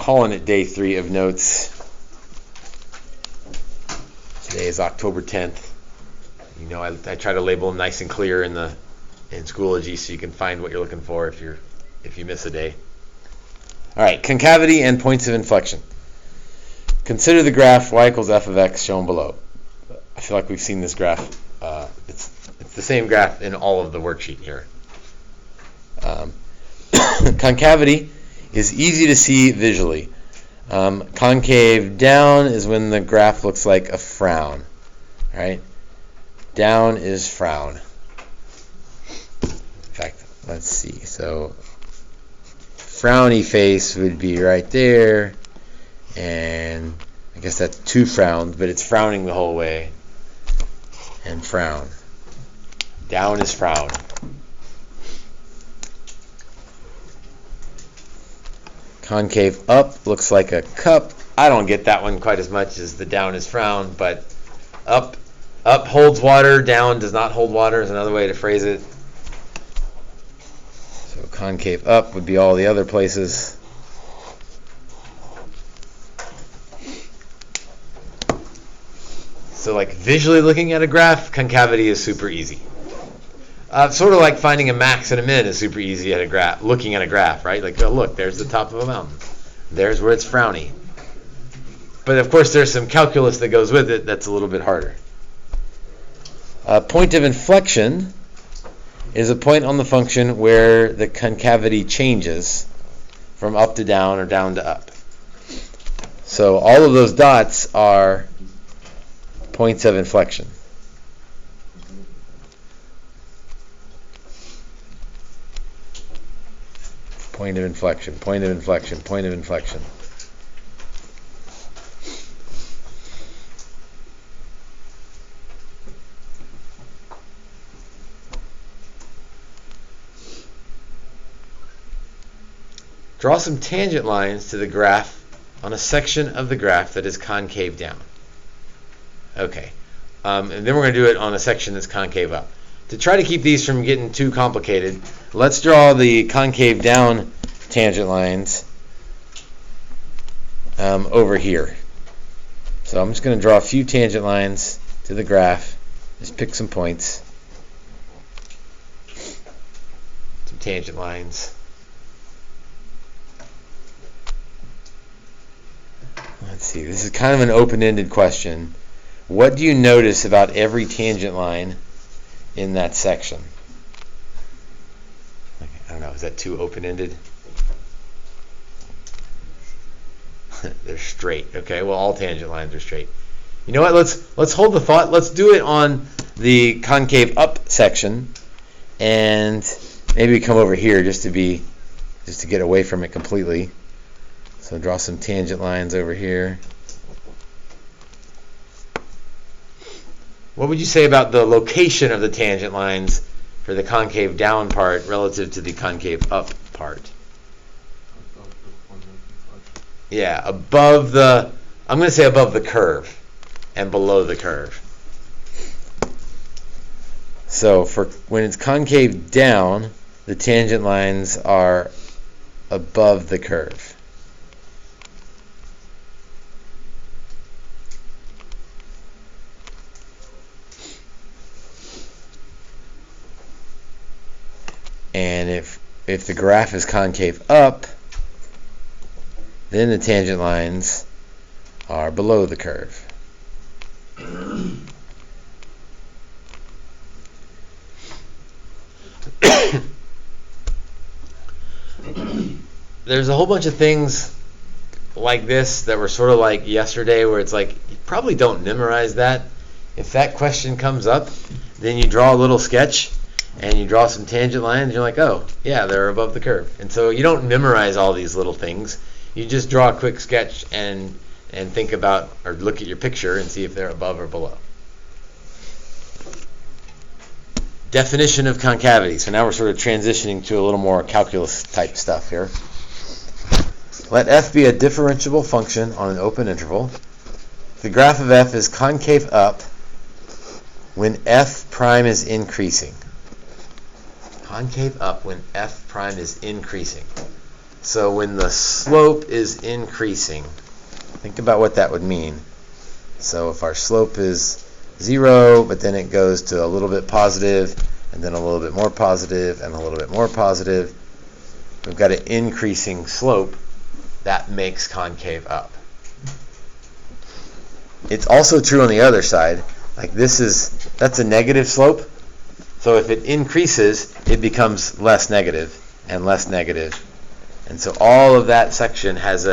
calling it day 3 of notes. Today is October 10th. You know, I try to label them nice and clear in Schoology so you can find what you're looking for if you miss a day. All right, concavity and points of inflection. Consider the graph y equals f of x shown below. I feel like we've seen this graph. It's the same graph in all of the worksheet here. Concavity is easy to see visually. Concave down is when the graph looks like a frown. Right? Down is frown. In fact, let's see. So frowny face would be right there, and I guess that's 2 frowns, but it's frowning the whole way. And frown. Down is frown. Concave up looks like a cup. I don't get that one quite as much as the down is frown, but up holds water, down does not hold water is another way to phrase it. So concave up would be all the other places. So like visually looking at a graph, concavity is super easy. Sort of like finding a max and a min is super easy at a graph, looking at a graph, right? Like, oh, look, there's the top of a mountain. There's where it's frowny. But of course, there's some calculus that goes with it that's a little bit harder. Point of inflection is a point on the function where the concavity changes from up to down or down to up. So all of those dots are points of inflection. Point of inflection, point of inflection, point of inflection. Draw some tangent lines to the graph on a section of the graph that is concave down. Okay, and then we're going to do it on a section that's concave up. To try to keep these from getting too complicated, let's draw the concave down tangent lines over here. So I'm just going to draw a few tangent lines to the graph. Just pick some points. Some tangent lines. Let's see, this is kind of an open-ended question. What do you notice about every tangent line in that section? I don't know, is that too open-ended? They're straight. Okay, well, all tangent lines are straight. You know what, let's hold the thought. Let's do it on the concave up section, and maybe come over here just to get away from it completely. So draw some tangent lines over here. What would you say about the location of the tangent lines for the concave down part relative to the concave up part? Yeah, I'm going to say above the curve and below the curve. So for when it's concave down, the tangent lines are above the curve. And if the graph is concave up, then the tangent lines are below the curve. There's a whole bunch of things like this that were sort of like yesterday, where it's like you probably don't memorize that. If that question comes up, then you draw a little sketch and you draw some tangent lines, and you're like, oh, yeah, they're above the curve. And so you don't memorize all these little things. You just draw a quick sketch and think about, or look at your picture and see if they're above or below. Definition of concavity. So now we're sort of transitioning to a little more calculus type stuff here. Let f be a differentiable function on an open interval. The graph of f is concave up when f prime is increasing. Concave up when f prime is increasing. So when the slope is increasing, think about what that would mean. So if our slope is 0, but then it goes to a little bit positive, and then a little bit more positive, and a little bit more positive, we've got an increasing slope that makes concave up. It's also true on the other side. Like that's a negative slope. So if it increases, it becomes less negative and less negative. And so all of that section has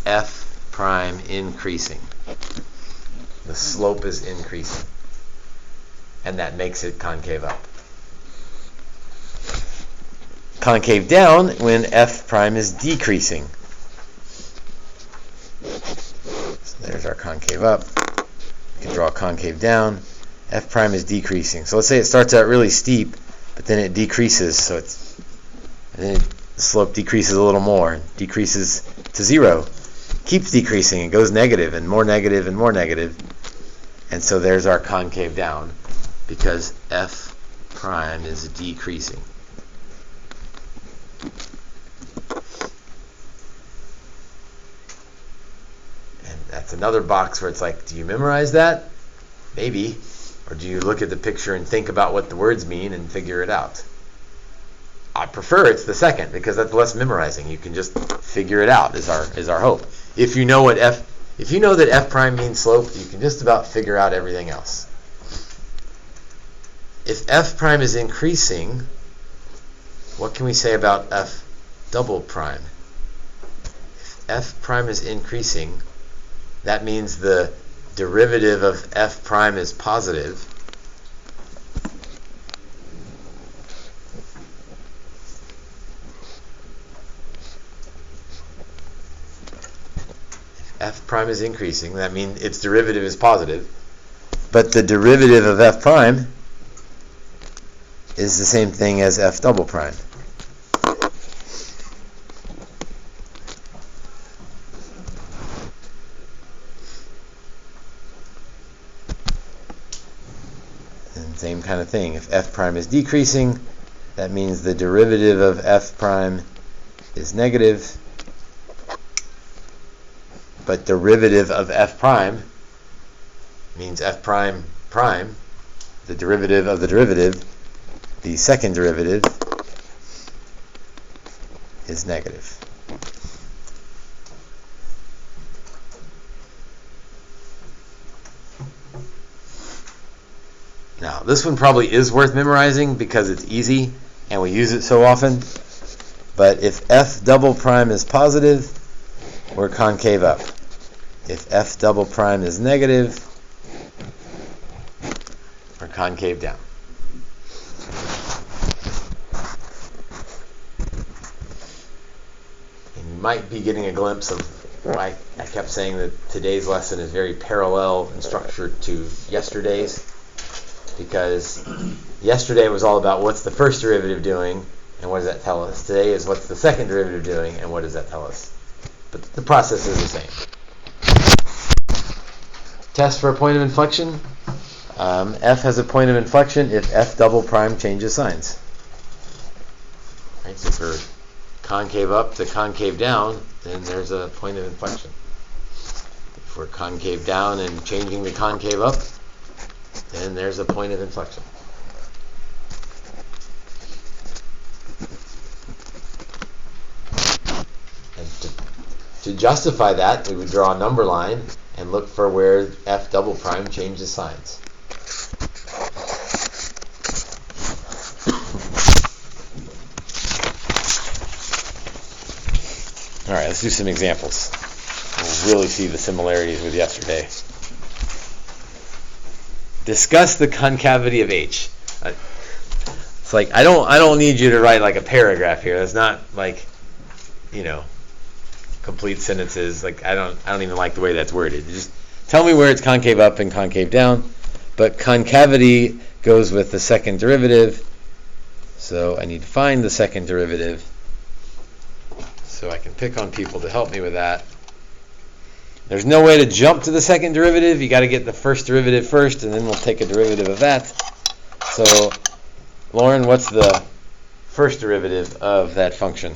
f prime increasing. The slope is increasing. And that makes it concave up. Concave down when f prime is decreasing. So there's our concave up. We can draw concave down. F prime is decreasing. So let's say it starts out really steep, but then it decreases. So the slope decreases a little more, decreases to 0, keeps decreasing, and goes negative and more negative and more negative. And so there's our concave down, because f prime is decreasing. And that's another box where it's like, do you memorize that? Maybe. Or do you look at the picture and think about what the words mean and figure it out? I prefer it's the second, because that's less memorizing. You can just figure it out is our hope. If you know that f prime means slope, you can just about figure out everything else. If f prime is increasing, what can we say about f double prime? If f prime is increasing, that means the derivative of f prime is positive. If f prime is increasing, that means its derivative is positive. But the derivative of f prime is the same thing as f double prime. Same kind of thing. If f prime is decreasing, that means the derivative of f prime is negative, but derivative of f prime means f prime prime, the derivative of the derivative, the second derivative, is negative. Now, this one probably is worth memorizing because it's easy and we use it so often. But if f double prime is positive, we're concave up. If f double prime is negative, we're concave down. And you might be getting a glimpse of why I kept saying that today's lesson is very parallel in structure to yesterday's. Because yesterday was all about what's the first derivative doing and what does that tell us. Today is what's the second derivative doing and what does that tell us. But the process is the same. Test for a point of inflection. F has a point of inflection if f double prime changes signs. Right, so for concave up to concave down, then there's a point of inflection. If we're concave down and changing the concave up, then there's a point of inflection. And to justify that, we would draw a number line and look for where f double prime changes signs. All right, let's do some examples. We'll really see the similarities with yesterday. Discuss the concavity of H. It's like I don't need you to write like a paragraph here. That's not like, complete sentences. Like I don't even like the way that's worded. Just tell me where it's concave up and concave down. But concavity goes with the second derivative. So I need to find the second derivative. So I can pick on people to help me with that. There's no way to jump to the second derivative. You got to get the first derivative first, and then we'll take a derivative of that. So, Lauren, what's the first derivative of that function?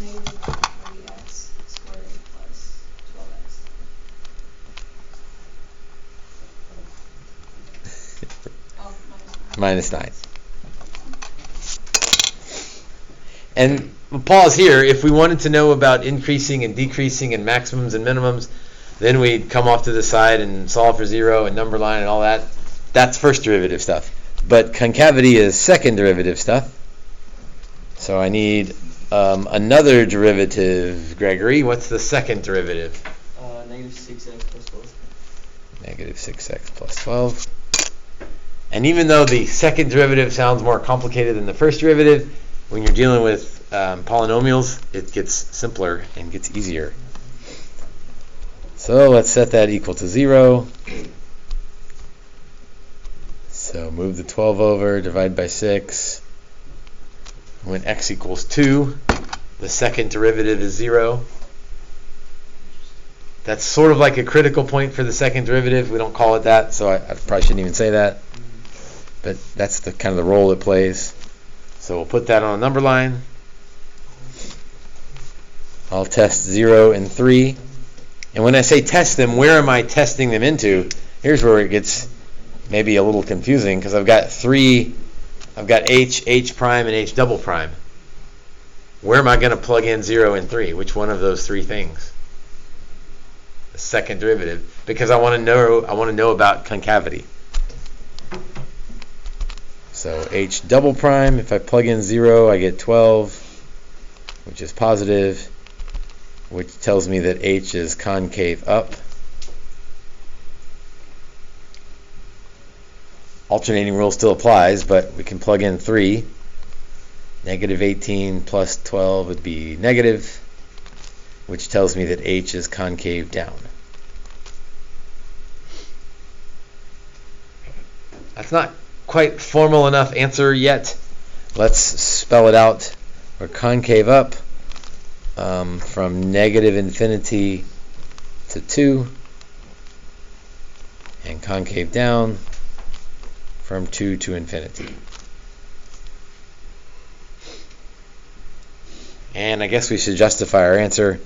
Negative 3x squared plus 12x. Oh, Minus 9. And we'll pause here. If we wanted to know about increasing and decreasing and maximums and minimums, then we'd come off to the side and solve for 0 and number line and all that. That's first derivative stuff. But concavity is second derivative stuff. So I need another derivative, Gregory. What's the second derivative? Negative 6x plus 12. Negative 6x plus 12. And even though the second derivative sounds more complicated than the first derivative, when you're dealing with polynomials, it gets simpler and gets easier. So let's set that equal to 0. So move the 12 over, divide by 6. When x equals 2, the second derivative is 0. That's sort of like a critical point for the second derivative. We don't call it that, so I probably shouldn't even say that. But that's the kind of the role it plays. So we'll put that on a number line. I'll test 0 and 3. And when I say test them, where am I testing them into? Here's where it gets maybe a little confusing, because I've got h prime, and h double prime. Where am I going to plug in 0 and 3? Which one of those three things? The second derivative, because I want to know about concavity. So h double prime, if I plug in 0, I get 12, which is positive, which tells me that h is concave up. Alternating rule still applies, but we can plug in 3. Negative 18 plus 12 would be negative, which tells me that h is concave down. That's not quite formal enough answer yet. Let's spell it out. We're concave up from negative infinity to 2, and concave down from 2 to infinity. And I guess we should justify our answer.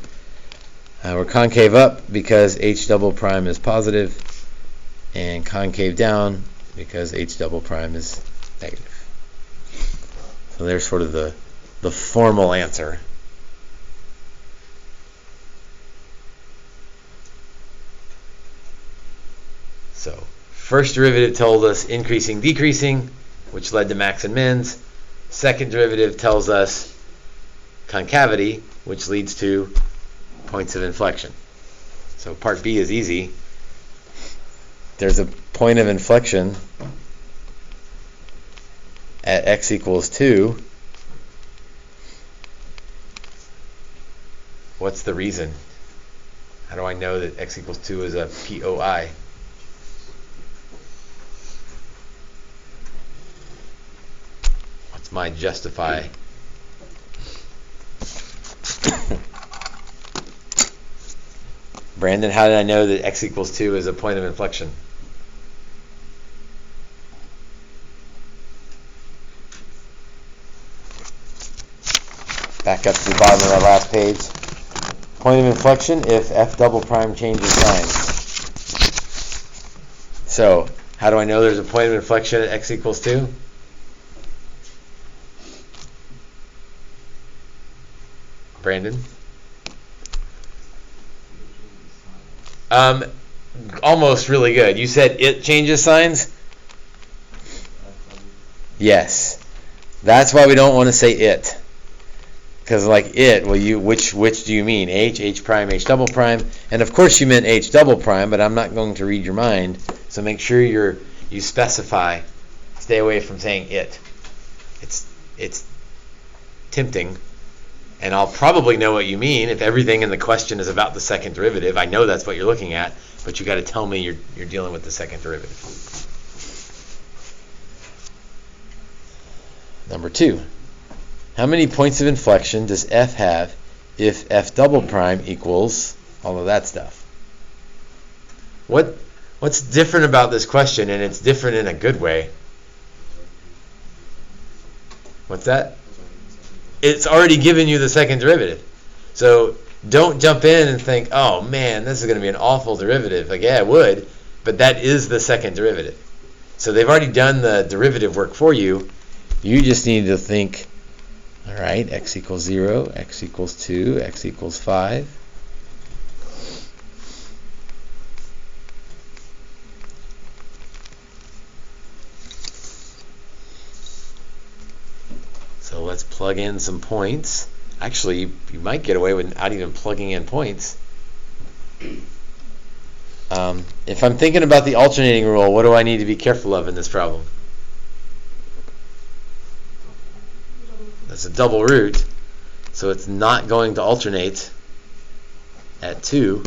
We're concave up because h double prime is positive, and concave down because h double prime is negative. So there's sort of the formal answer. So first derivative told us increasing, decreasing, which led to max and mins. Second derivative tells us concavity, which leads to points of inflection. So part B is easy. There's a point of inflection at x equals 2. What's the reason? How do I know that x equals 2 is a POI? What's my justify? Brandon, how did I know that x equals 2 is a point of inflection? Back up to the bottom of our last page. Point of inflection if f double prime changes sign. So, how do I know there's a point of inflection at x equals 2? Brandon? Almost really good. You said it changes signs? Yes. That's why we don't want to say it. Because like it, well, which do you mean? H prime, h double prime, and of course you meant h double prime, but I'm not going to read your mind. So make sure you specify. Stay away from saying it. It's tempting, and I'll probably know what you mean if everything in the question is about the second derivative. I know that's what you're looking at, but you got to tell me you're dealing with the second derivative. Number 2. How many points of inflection does f have if f double prime equals all of that stuff? What's different about this question, and it's different in a good way? What's that? it's already given you the second derivative. So don't jump in and think, oh man, this is going to be an awful derivative. Like, yeah, it would, but that is the second derivative. So they've already done the derivative work for you. You just need to think, all right, x equals 0, x equals 2, x equals 5. So let's plug in some points. Actually, you might get away without even plugging in points. If I'm thinking about the alternating rule, what do I need to be careful of in this problem? That's a double root, so it's not going to alternate at 2.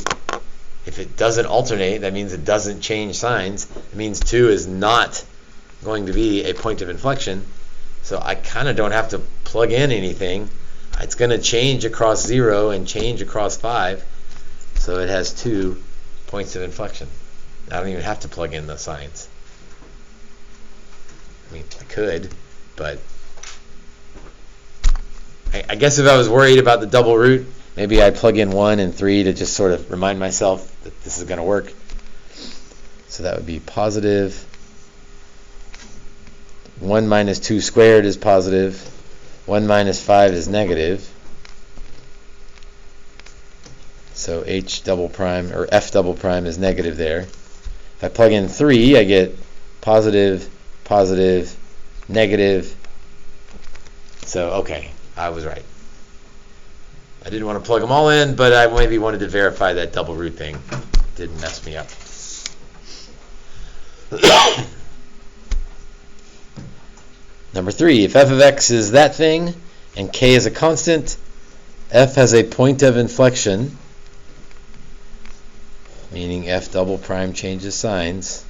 If it doesn't alternate, that means it doesn't change signs. It means 2 is not going to be a point of inflection. So I kind of don't have to plug in anything. It's going to change across 0 and change across 5. So it has 2 points of inflection. I don't even have to plug in the signs. I mean, I could, but I guess if I was worried about the double root, maybe I'd plug in 1 and 3 to just sort of remind myself that this is going to work. So that would be positive. 1 minus 2 squared is positive. 1 minus 5 is negative. So H double prime, or F double prime, is negative there. If I plug in 3, I get positive, positive, negative. So, okay, I was right. I didn't want to plug them all in, but I maybe wanted to verify that double root thing didn't mess me up. Number 3, if f of x is that thing and k is a constant, f has a point of inflection, meaning f double prime changes signs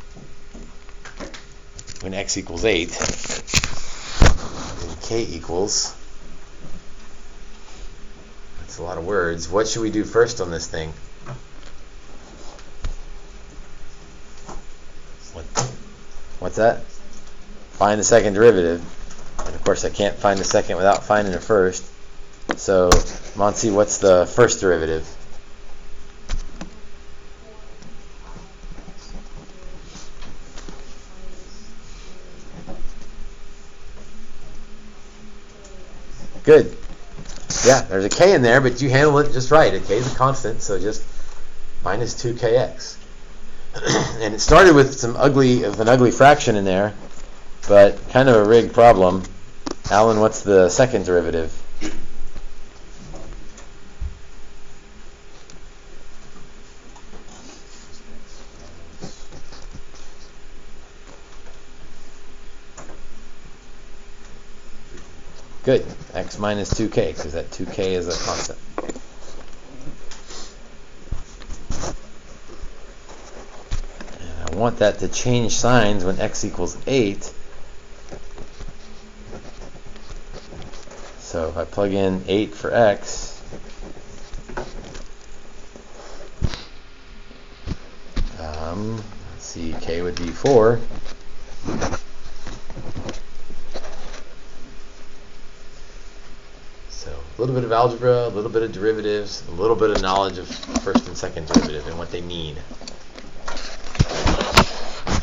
when x equals 8 and k equals, that's a lot of words. What should we do first on this thing? What's that? Find the second derivative. And of course I can't find the second without finding the first. So, Monty, what's the first derivative? Good. Yeah, there's a k in there, but you handle it just right. A k is a constant, so just minus 2kx. And it started with an ugly fraction in there, but kind of a rigged problem. Alan, what's the second derivative? Good. X minus 2k, because that 2k is a constant. And I want that to change signs when x equals 8. So if I plug in 8 for x, let's see, k would be 4. So a little bit of algebra, a little bit of derivatives, a little bit of knowledge of first and second derivative and what they mean.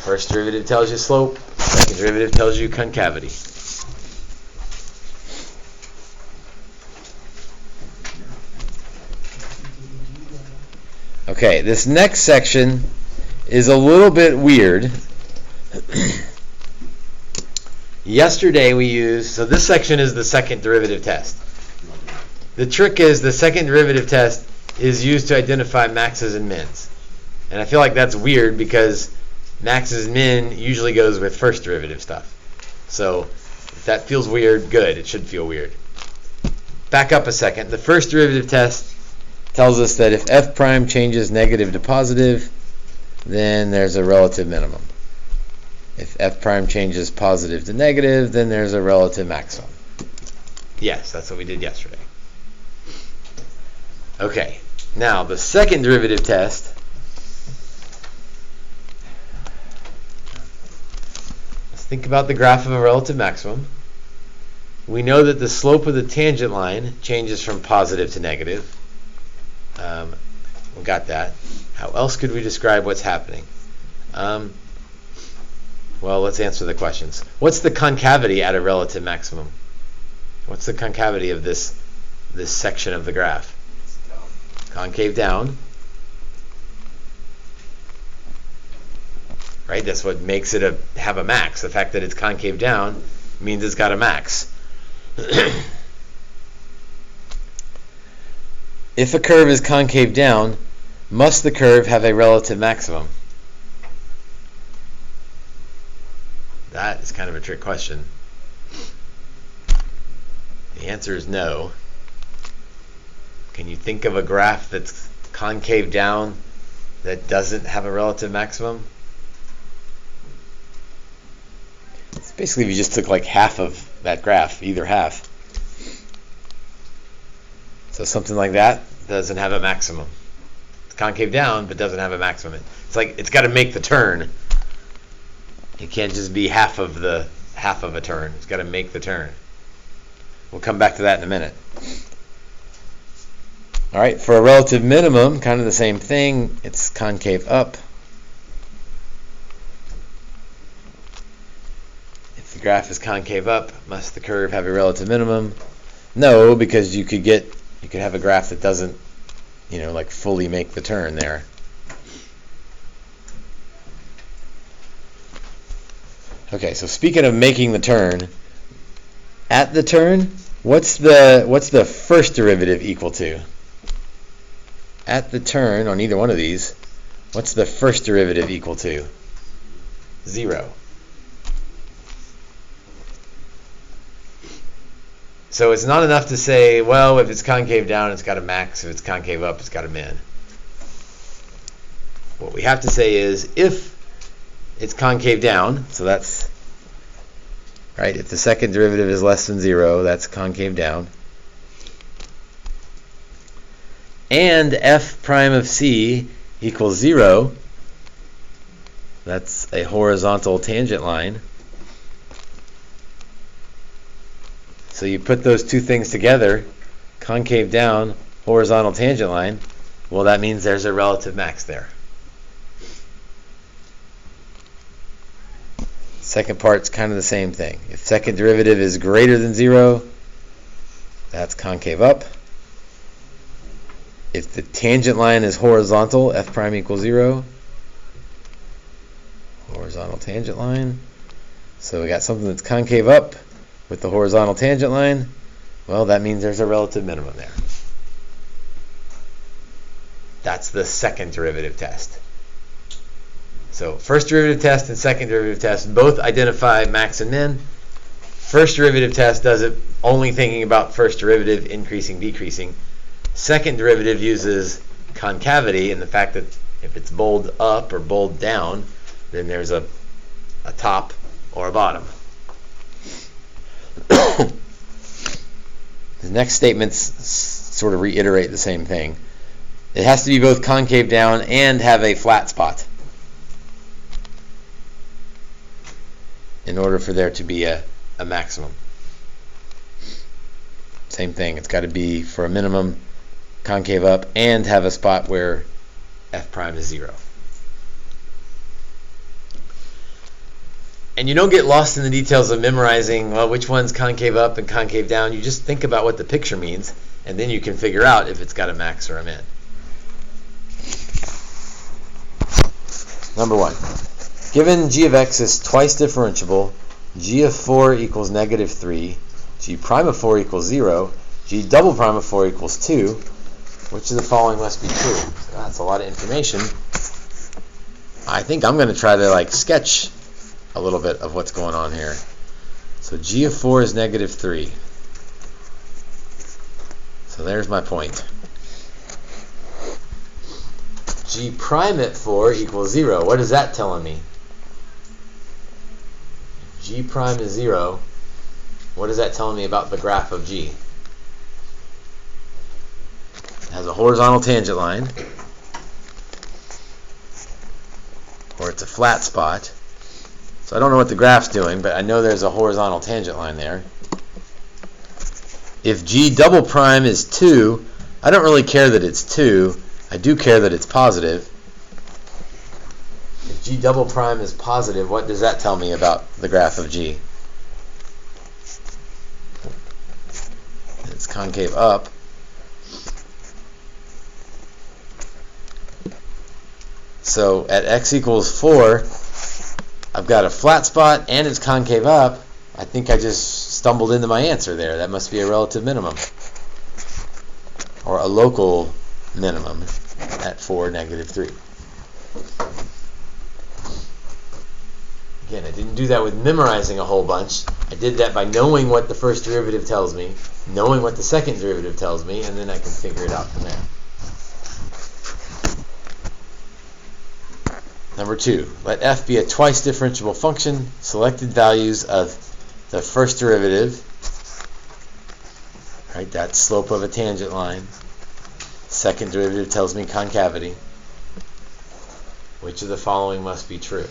First derivative tells you slope, second derivative tells you concavity. Okay, this next section is a little bit weird. Yesterday we used, so this section is the second derivative test. The trick is the second derivative test is used to identify maxes and mins. And I feel like that's weird because maxes and min usually goes with first derivative stuff. So if that feels weird, good, it should feel weird. Back up a second. The first derivative test tells us that if f prime changes negative to positive, then there's a relative minimum. If f prime changes positive to negative, then there's a relative maximum. Yes, that's what we did yesterday. Okay, now the second derivative test. Let's think about the graph of a relative maximum. we know that the slope of the tangent line changes from positive to negative. We got that. How else could we describe what's happening? Well, let's answer the questions. What's the concavity at a relative maximum? What's the concavity of this section of the graph? Concave down. Right? That's what makes it have a max. The fact that it's concave down means it's got a max. If a curve is concave down, must the curve have a relative maximum? That is kind of a trick question. The answer is no. Can you think of a graph that's concave down that doesn't have a relative maximum? It's basically if you just took like half of that graph, either half. So something like that doesn't have a maximum. It's concave down, but doesn't have a maximum. It's like it's got to make the turn. It can't just be half of a turn. It's got to make the turn. We'll come back to that in a minute. All right, for a relative minimum, kind of the same thing. It's concave up. If the graph is concave up, must the curve have a relative minimum? No, because you could have a graph that doesn't, like fully make the turn there. Okay, so speaking of making the turn, at the turn, what's the first derivative equal to? At the turn on either one of these, what's the first derivative equal to? 0. So it's not enough to say, well, if it's concave down, it's got a max. If it's concave up, it's got a min. What we have to say is, if it's concave down, so that's right, if the second derivative is less than 0, that's concave down. And f prime of c equals 0, that's a horizontal tangent line. So you put those two things together, concave down, horizontal tangent line, well, that means there's a relative max there. Second part's kind of the same thing. If second derivative is greater than 0, that's concave up. If the tangent line is horizontal, f prime equals 0. Horizontal tangent line. So we got something that's concave up with the horizontal tangent line. Well, that means there's a relative minimum there. That's the second derivative test. So first derivative test and second derivative test both identify max and min. First derivative test does it only thinking about first derivative, increasing, decreasing. Second derivative uses concavity and the fact that if it's bold up or bold down, then there's a top or a bottom. The next statements sort of reiterate the same thing. It has to be both concave down and have a flat spot in order for there to be a maximum. Same thing, it's got to be for a minimum concave up and have a spot where f prime is 0. And you don't get lost in the details of memorizing, well, which one's concave up and concave down. You just think about what the picture means, and then you can figure out if it's got a max or a min. Number 1. Given g of x is twice differentiable, g of 4 equals negative 3, g prime of 4 equals 0, g double prime of 4 equals 2, which of the following must be true? So that's a lot of information. I think I'm going to try to sketch a little bit of what's going on here. So g of 4 is negative 3. So there's my point. G prime at 4 equals 0. What is that telling me? G prime is 0. What is that telling me about the graph of G? It has a horizontal tangent line, or it's a flat spot. So I don't know what the graph's doing, but I know there's a horizontal tangent line there. if G double prime is 2, I don't really care that it's 2. I do care that it's positive. If G double prime is positive, what does that tell me about the graph of G? It's concave up. So at x equals 4, I've got a flat spot and it's concave up. I think I just stumbled into my answer there. That must be a relative minimum, or a local minimum at 4, -3. Again, I didn't do that with memorizing a whole bunch. I did that by knowing what the first derivative tells me, knowing what the second derivative tells me, and then I can figure it out from there. Number 2, let f be a twice differentiable function. Selected values of the first derivative, right, that's slope of a tangent line. Second derivative tells me concavity. Which of the following must be true?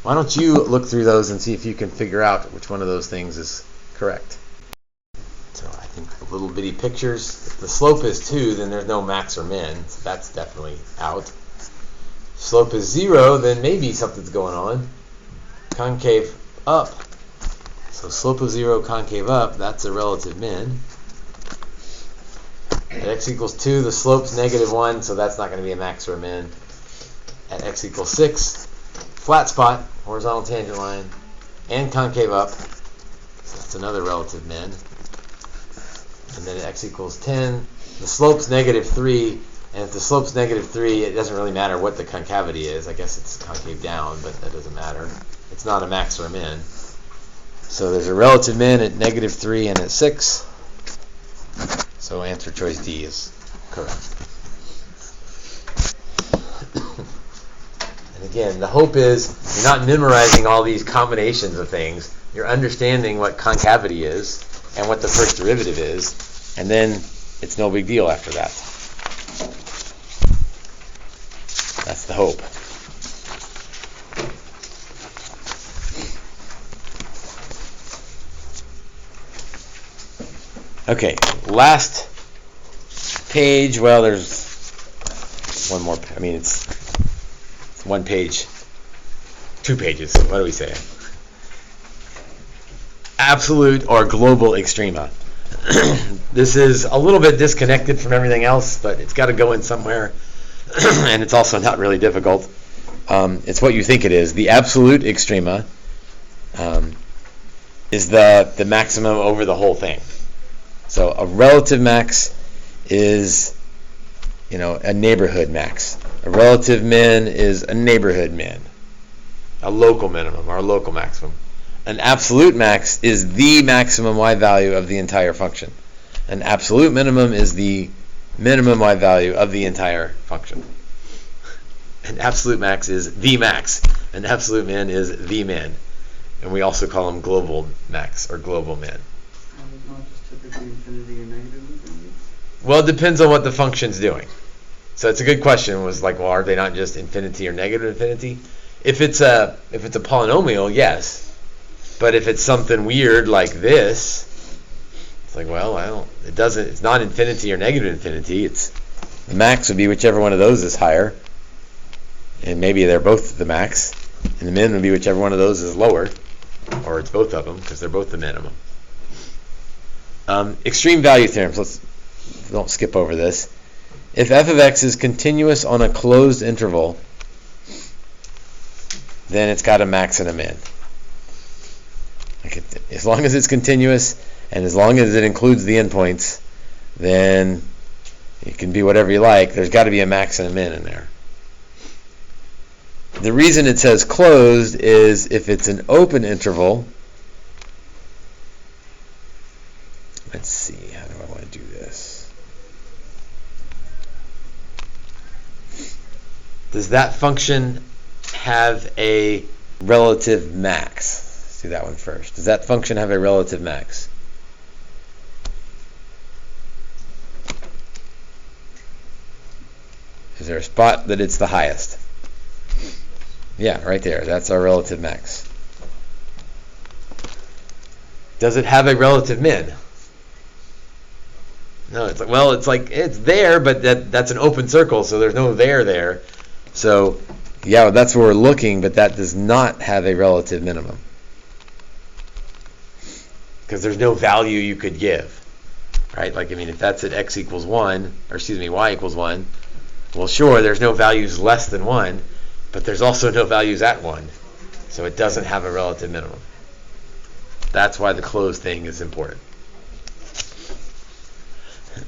Why don't you look through those and see if you can figure out which one of those things is correct. So I think the little bitty pictures, if the slope is 2, then there's no max or min, so that's definitely out. Slope is 0, then maybe something's going on. Concave up. So slope of 0, concave up, that's a relative min. At x equals 2, the slope's -1, so that's not going to be a max or a min. At x equals 6, flat spot, horizontal tangent line, and concave up, so that's another relative min. And then at x equals 10, the slope's -3, and if the slope's -3, it doesn't really matter what the concavity is. I guess it's concave down, but that doesn't matter. It's not a max or a min. So there's a relative min at -3 and at 6. So answer choice D is correct. And again, the hope is you're not memorizing all these combinations of things. You're understanding what concavity is and what the first derivative is, and then it's no big deal after that. That's the hope. Okay, last page. Well, there's one more. I mean, it's one page, 2 pages. What do we say? Absolute or global extrema. This is a little bit disconnected from everything else, but it's got to go in somewhere, and it's also not really difficult. It's what you think it is. The absolute extrema is the maximum over the whole thing. So a relative max is, a neighborhood max. A relative min is a neighborhood min. A local minimum or a local maximum. An absolute max is the maximum y value of the entire function. An absolute minimum is the minimum y value of the entire function. An absolute max is the max. An absolute min is the min. And we also call them global max or global min. It's not just typically infinity or negative infinity? Well, it depends on what the function's doing. So it's a good question. It was like, well, are they not just infinity or negative infinity? If it's a polynomial, yes. But if it's something weird like this, it's like, well, it's not infinity or negative infinity. It's the max would be whichever one of those is higher. And maybe they're both the max. And the min would be whichever one of those is lower. Or it's both of them because they're both the minimum. Extreme value theorems. Don't skip over this. If f of x is continuous on a closed interval, then it's got a max and a min. As long as it's continuous and as long as it includes the endpoints, then it can be whatever you like. There's got to be a max and a min in there. The reason it says closed is if it's an open interval. Let's see, how do I want to do this? Does that function have a relative max? Let's do that one first. Does that function have a relative max? Is there a spot that it's the highest? Yeah, right there. That's our relative max. Does it have a relative min? No, it's like it's there, but that's an open circle, so there's no there. So, yeah, that's where we're looking, but that does not have a relative minimum. Because there's no value you could give. Right? Like, I mean, if that's at x equals 1, or excuse me, y equals 1, well, sure, there's no values less than 1, but there's also no values at 1. So it doesn't have a relative minimum. That's why the closed thing is important.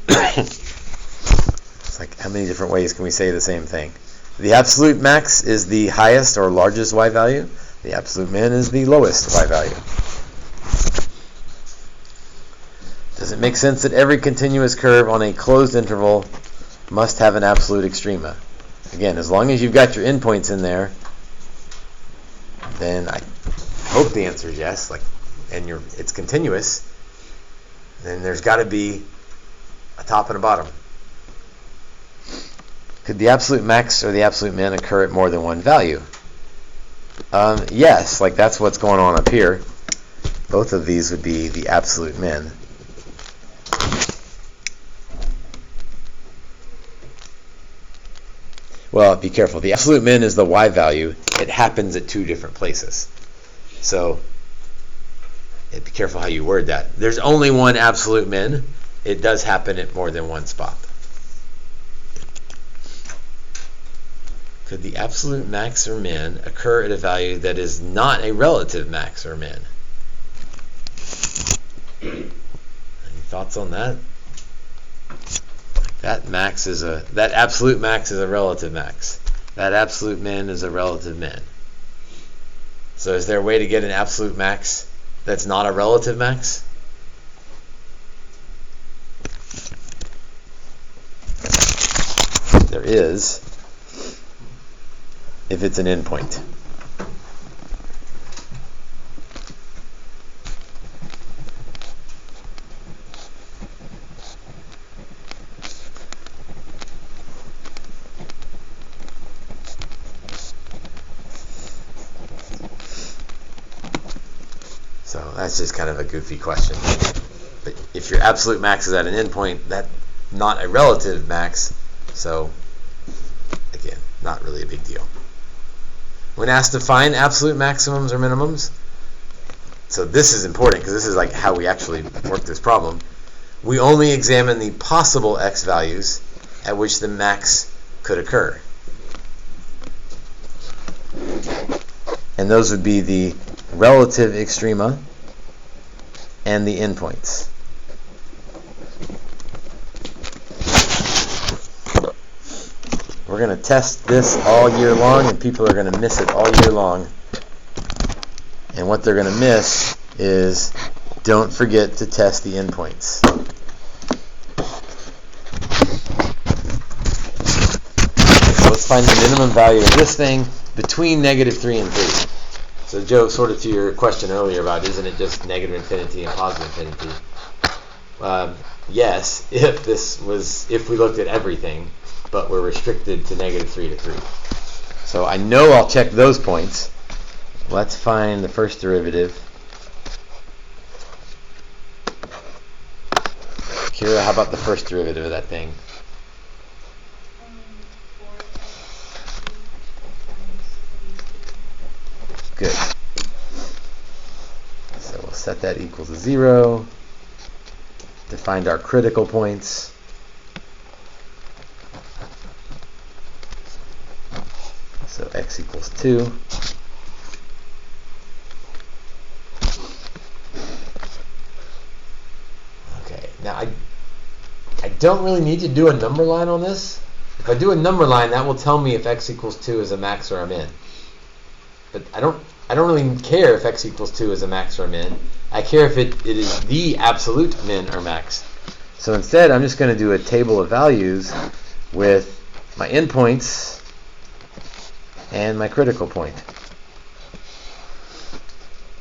It's like, how many different ways can we say the same thing? The absolute max is the highest or largest y value. The absolute min is the lowest y value. Does it make sense that every continuous curve on a closed interval must have an absolute extrema? Again, as long as you've got your endpoints in there, then I hope the answer is yes. And it's continuous. Then there's got to be a top and a bottom. Could the absolute max or the absolute min occur at more than one value? Yes, like that's what's going on up here. Both of these would be the absolute min. Well, be careful. The absolute min is the y value. It happens at two different places. So, be careful how you word that. There's only one absolute min. It does happen at more than one spot. Could the absolute max or min occur at a value that is not a relative max or min? Any thoughts on that? That absolute max is a relative max. That absolute min is a relative min. So is there a way to get an absolute max that's not a relative max? There is, if it's an endpoint. So that's just kind of a goofy question. But if your absolute max is at an endpoint, that's not a relative max, so again, not really a big deal. When asked to find absolute maximums or minimums, so this is important because this is like how we actually work this problem. We only examine the possible x values at which the max could occur. And those would be the relative extrema and the endpoints. We're going to test this all year long, and people are going to miss it all year long. And what they're going to miss is, don't forget to test the endpoints. So let's find the minimum value of this thing between -3 and 3. So Joe, sort of to your question earlier about isn't it just negative infinity and positive infinity? Yes, if we looked at everything, but we're restricted to -3 to 3. So I know I'll check those points. Let's find the first derivative. Kira, how about the first derivative of that thing? Good. So we'll set that equal to 0 to find our critical points. So x equals 2. Okay, now I don't really need to do a number line on this. If I do a number line, that will tell me if x equals 2 is a max or a min. But I don't really care if x equals 2 is a max or a min. I care if it is the absolute min or max. So instead, I'm just going to do a table of values with my endpoints and my critical point.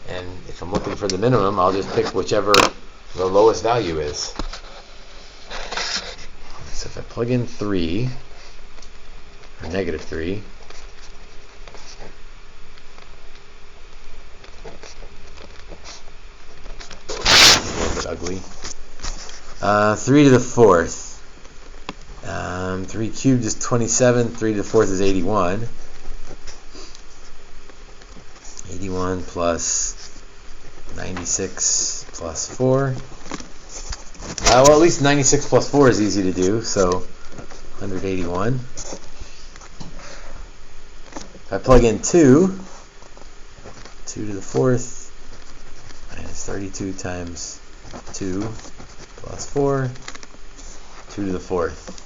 And if I'm looking for the minimum, I'll just pick whichever the lowest value is. So if I plug in 3, or -3, ugly. 3 to the 4th. 3 cubed is 27. 3 to the 4th is 81. 81 plus 96 plus 4. Well, at least 96 plus 4 is easy to do, so 181. If I plug in 2 to the 4th minus 32 times 2 plus 4, 2 to the 4th.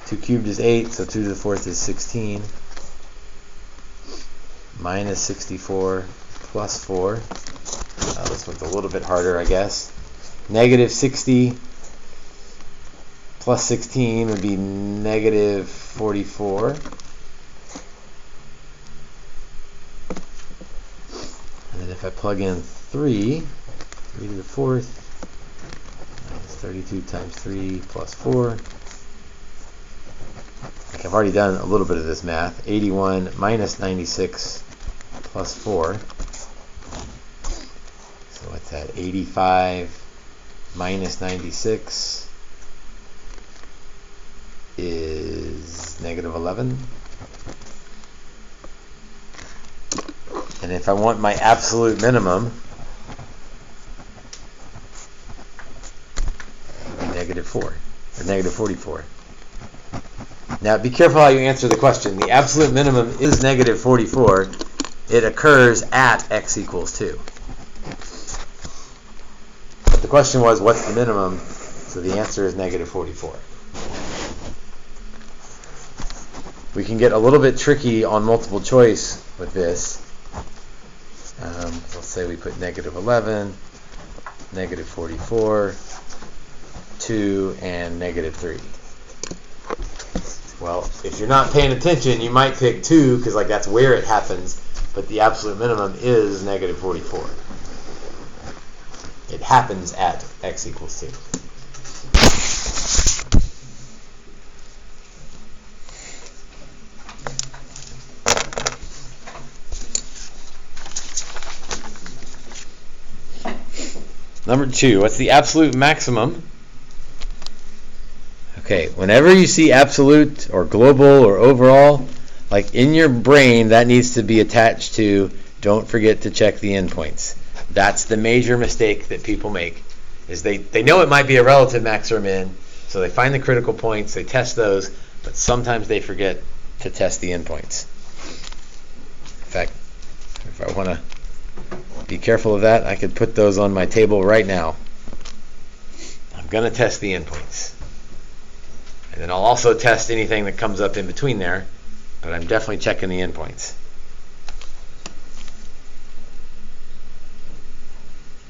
2 cubed is 8, so 2 to the 4th is 16. Minus 64 plus 4. This one's a little bit harder, I guess. Negative 60 plus 16 would be negative 44. And then if I plug in 3 to the 4th, minus 32 times 3 plus 4. Like I've already done a little bit of this math. 81 minus 96 plus 4. So what's that? 85 minus 96 is negative 11. And if I want my absolute minimum, it would be negative 4, or negative 44. Now be careful how you answer the question. The absolute minimum is negative 44. It occurs at x equals 2. But the question was, what's the minimum? So the answer is negative 44. We can get a little bit tricky on multiple choice with this. Let's say we put negative 11, negative 44, 2, and negative 3. Well, if you're not paying attention, you might pick 2 because like that's where it happens, but the absolute minimum is negative 44. It happens at x equals 2. Number 2, what's the absolute maximum? Okay, whenever you see absolute or global or overall, like in your brain, that needs to be attached to, don't forget to check the endpoints. That's the major mistake that people make, is they know it might be a relative max or min, so they find the critical points, they test those, but sometimes they forget to test the endpoints. In fact, if I want to be careful of that, I could put those on my table right now. I'm going to test the endpoints. And then I'll also test anything that comes up in between there, but I'm definitely checking the endpoints.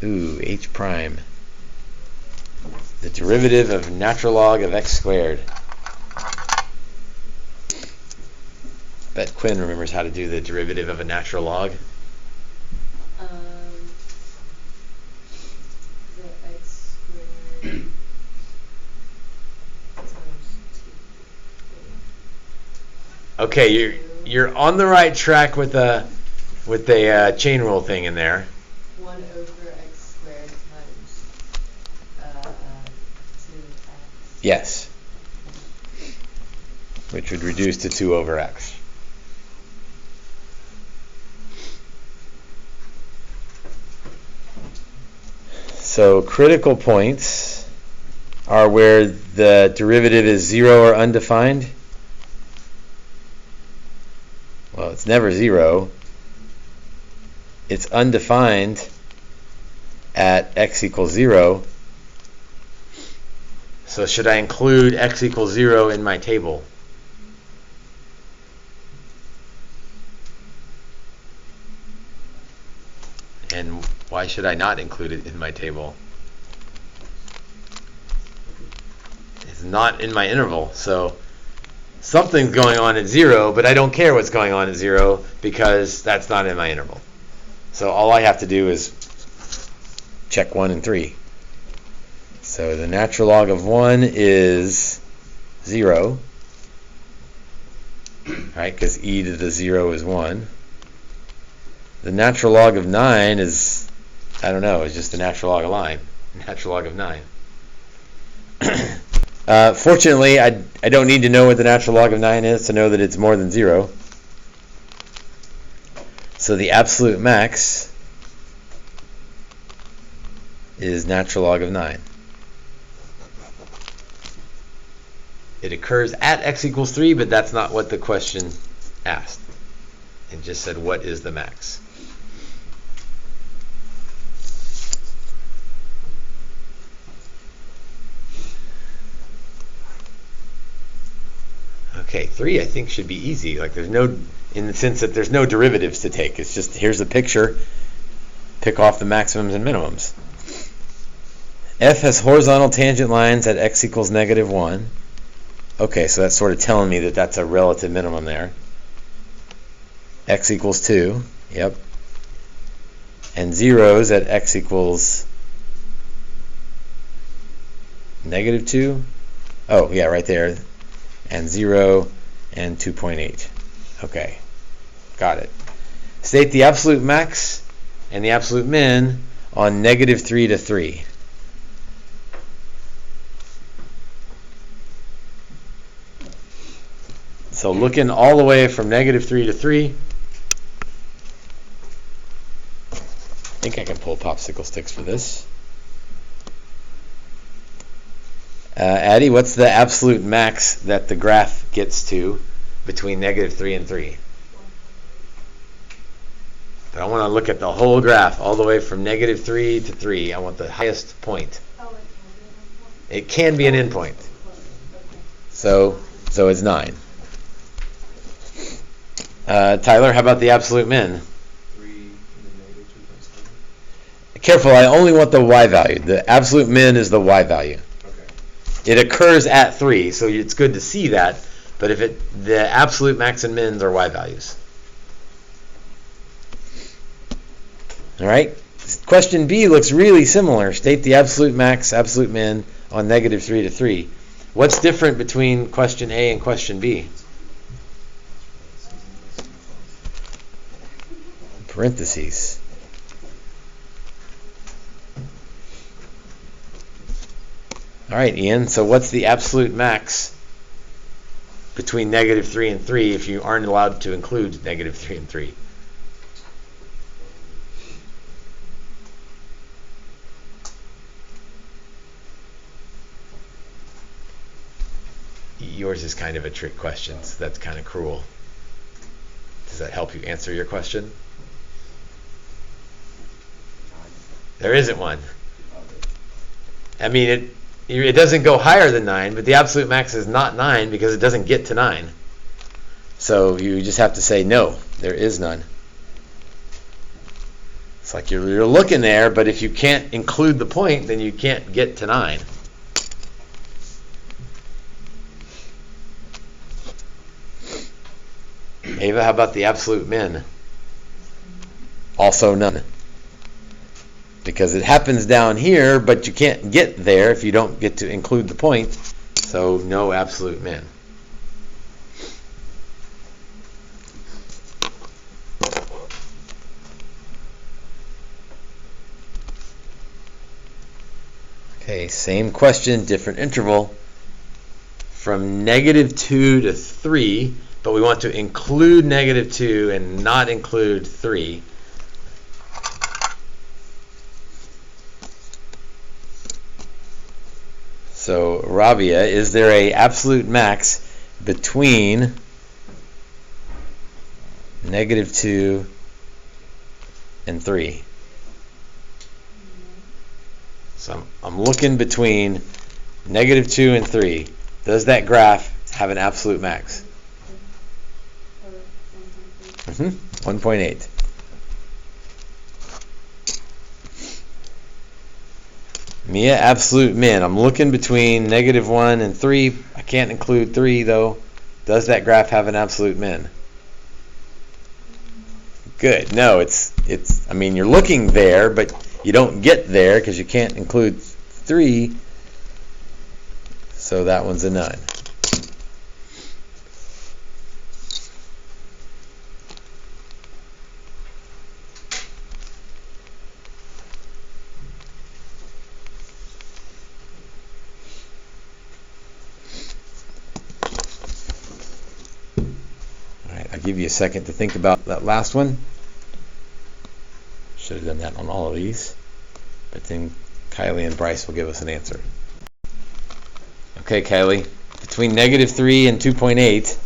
Ooh, h prime. The derivative of natural log of x squared. Bet Quinn remembers how to do the derivative of a natural log. The x squared times 2. Okay, you're on the right track with a chain rule thing in there. 1 over x squared times 2x. Yes. Which would reduce to 2 over x. So critical points are where the derivative is 0 or undefined. Well, it's never 0. It's undefined at x equals 0. So should I include x equals 0 in my table? And why should I not include it in my table? It's not in my interval, so something's going on at 0, but I don't care what's going on at 0 because that's not in my interval. So all I have to do is check 1 and 3. So the natural log of 1 is 0, right? Because e to the 0 is 1. The natural log of 9 is, I don't know, it's just the natural log of 9. Natural log of 9. Fortunately, I don't need to know what the natural log of 9 is to know that it's more than 0. So the absolute max is natural log of 9. It occurs at x equals 3, but that's not what the question asked. It just said, what is the max? Okay, 3 I think should be easy. Like there's no, in the sense that there's no derivatives to take. It's just, here's the picture, pick off the maximums and minimums. F has horizontal tangent lines at x equals negative 1. Okay, so that's sort of telling me that that's a relative minimum there. X equals 2, yep. And zeros at x equals negative 2. Oh, yeah, right there. And 0 and 2.8. Okay, got it. State the absolute max and the absolute min on negative 3 to 3. So looking all the way from negative 3 to 3, I think I can pull popsicle sticks for this. Addie, what's the absolute max that the graph gets to between negative 3 and 3? But I want to look at the whole graph all the way from negative 3 to 3. I want the highest point. It can be an endpoint. So it's 9. Tyler, how about the absolute min? 3 and then negative 2.7. Careful, I only want the y value. The absolute min is the y value. Okay. It occurs at 3, so it's good to see that, but the absolute max and mins are y values. All right? Question B looks really similar. State the absolute max, absolute min on negative 3 to 3. What's different between question A and question B? Parentheses. All right, Ian, so what's the absolute max between negative 3 and 3 if you aren't allowed to include negative 3 and 3? Yours is kind of a trick question, so that's kind of cruel. Does that help you answer your question? There isn't one. I mean, it doesn't go higher than 9, but the absolute max is not 9 because it doesn't get to 9. So you just have to say no, there is none. It's like you're looking there, but if you can't include the point, then you can't get to 9. Ava, how about the absolute min? Also none. Because it happens down here, but you can't get there if you don't get to include the point. So no absolute min. Okay, same question, different interval. From negative 2 to 3, but we want to include negative 2 and not include 3. So, Rabia, is there a absolute max between negative 2 and 3? So I'm looking between negative 2 and 3. Does that graph have an absolute max? 1.8. Mia, absolute min. I'm looking between negative 1 and 3. I can't include 3 though. Does that graph have an absolute min? Good. No, it's I mean, you're looking there, but you don't get there because you can't include 3. So that one's a none. I'll give you a second to think about that last one. Should have done that on all of these. But then Kylie and Bryce will give us an answer. Okay, Kylie. Between -3 and 2.8,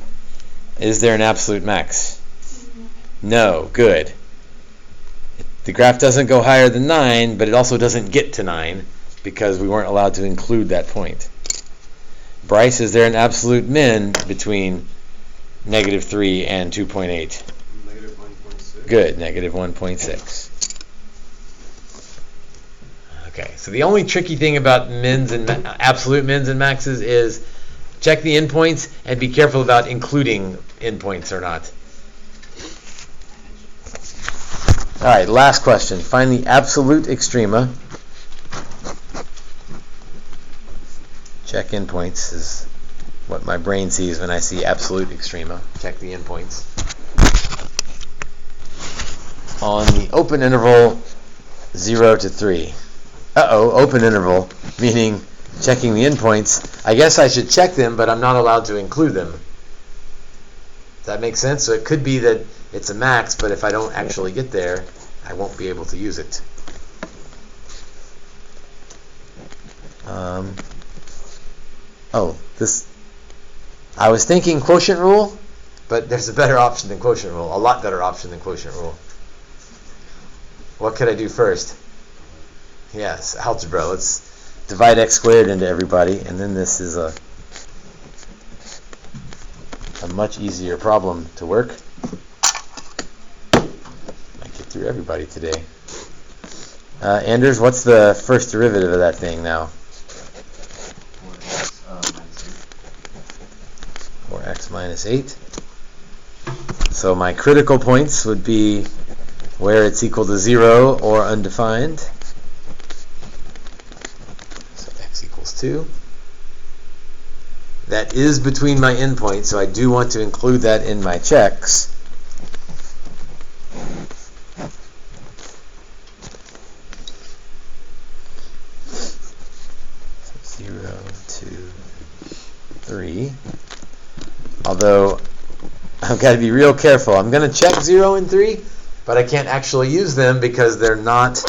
is there an absolute max? No. Good. The graph doesn't go higher than 9, but it also doesn't get to 9 because we weren't allowed to include that point. Bryce, is there an absolute min between -3 and 2.8? -1.6. Good, -1.6. Okay, so the only tricky thing about mins and absolute mins and maxes is check the endpoints and be careful about including endpoints or not. All right, last question. Find the absolute extrema. Check endpoints is what my brain sees when I see absolute extrema. Check the endpoints. On the open interval 0 to 3. Open interval, meaning checking the endpoints. I guess I should check them, but I'm not allowed to include them. Does that make sense? So it could be that it's a max, but if I don't actually get there, I won't be able to use it. I was thinking quotient rule, but there's a better option than quotient rule, a lot better option than quotient rule. What could I do first? Yes, algebra. Let's divide x squared into everybody, and then this is a much easier problem to work. Might get through everybody today. Anders, what's the first derivative of that thing now? 4x minus 8. So my critical points would be where it's equal to 0 or undefined. So x equals 2. That is between my endpoints, so I do want to include that in my checks. So 0, 2, 3. Although I've got to be real careful. I'm going to check 0 and 3, but I can't actually use them because they're not.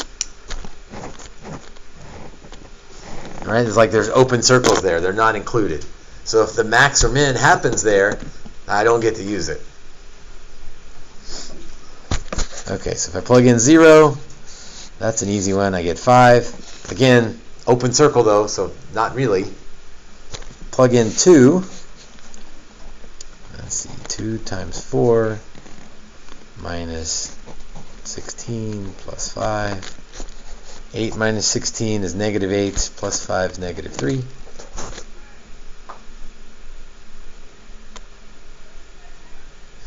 Right? It's like there's open circles there. They're not included. So if the max or min happens there, I don't get to use it. Okay, so if I plug in 0, that's an easy one. I get 5. Again, open circle though, so not really. Plug in 2. Let's see, 2 times 4 minus 16 plus 5. 8 minus 16 is -8, plus 5 is -3.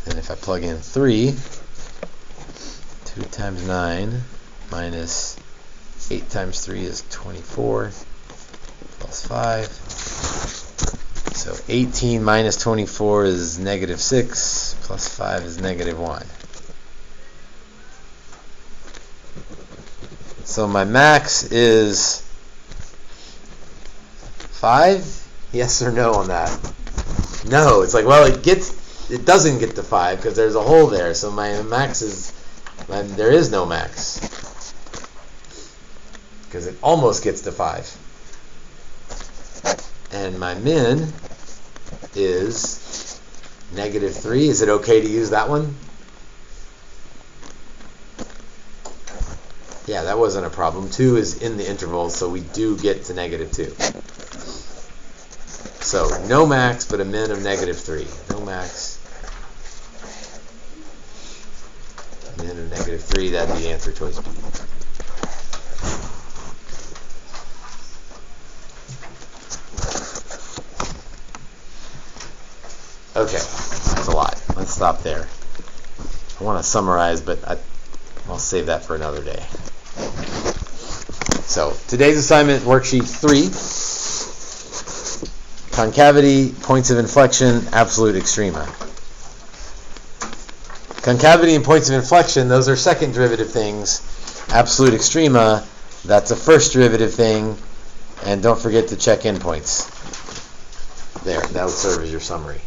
And if I plug in 3, 2 times 9 minus 8 times 3 is 24, plus 5. So 18 minus 24 is -6, plus 5 is -1. So my max is 5? Yes or no on that? No. It's like, well, it doesn't get to 5 because there's a hole there. So my max is, there is no max because it almost gets to 5. And my min is -3. Is it okay to use that one? Yeah, that wasn't a problem. 2 is in the interval, so we do get to -2. So no max, but a min of -3. No max, min of -3. That'd be answer choice B. Okay, that's a lot. Let's stop there. I want to summarize, but I'll save that for another day. So, today's assignment, worksheet 3, concavity, points of inflection, absolute extrema. Concavity and points of inflection, those are second derivative things. Absolute extrema, that's a first derivative thing. And don't forget to check endpoints. There, that would serve as your summary.